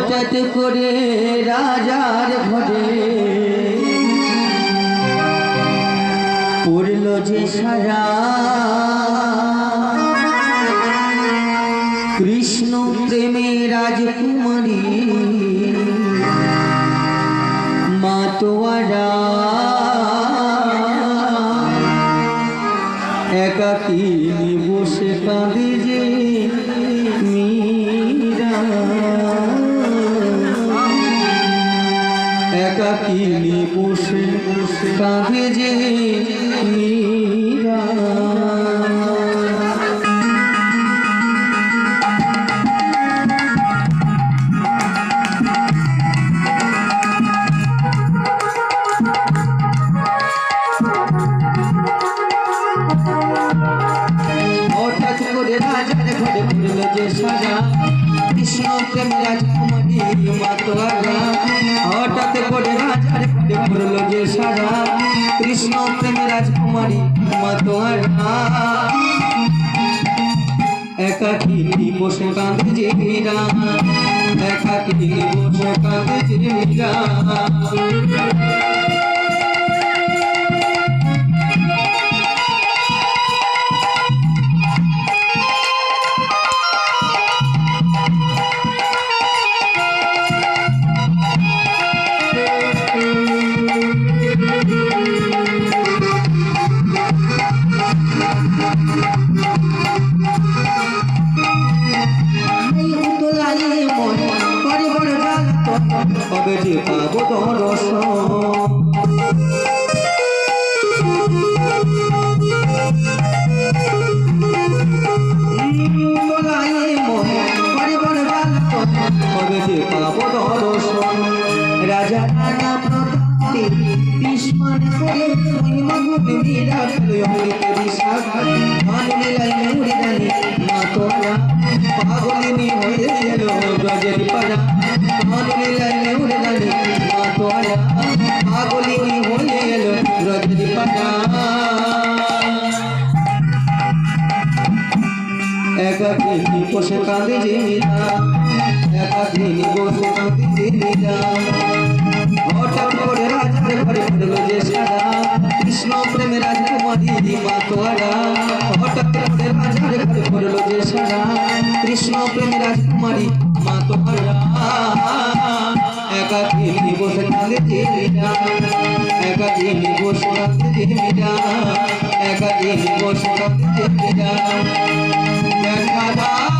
হঠাৎ করে রাজার ঘরে পড়ল যে সারা কৃষ্ণ প্রেমে রাজকুমারী মাতোয়ারা একাকিনী বসে কাঁদে যে মীরা একাকিনী বসে কাঁদে যে মীরা হঠাৎ করে রাজার ঘরে পড়ল যে সারা কৃষ্ণ প্রেমে রাজকুমারী মাতোয়ারা হঠাৎ করে রাজার ঘরে পড়ল যে সারা কৃষ্ণ প্রেমে রাজকুমারী মাতোয়ারা একাকিনী বসে কাঁদে যে মীরা একাকিনী বসে কাঁদে যে মীরা কবে যে পাবো দর্শন কবে যে পাবো দর্শন রাজা নানা প্রতাপে বিস্মান করে মহিমা গুণে বিরাট অমৃত বিশাখাত ভানুলীলাই মৌরি রানী মাতোয়ারা পাগলিনী হয়ে এলো ব্রজের পাড়া ভানুলীলাই মৌরি রানী মাতোয়ারা পাগলিনী হয়ে এলো ব্রজের পাড়া একাকিনী বসে কাঁদে যে মীরা একাকিনী বসে কাঁদে যে মীরা হঠাৎ করে রাজার ঘরে পড়ল যে সারা কৃষ্ণ প্রেমে রাজকুমারী মাতোয়ারা হঠাৎ করে রাজার ঘরে পড়ল যে সারা কৃষ্ণ প্রেমে রাজকুমারী মাতোয়ারা একাকিনী বসে কাঁদে যে মীরা একাকিনী বসে কাঁদে যে মীরা একাকিনী বসে কাঁদে যে মীরা দেখা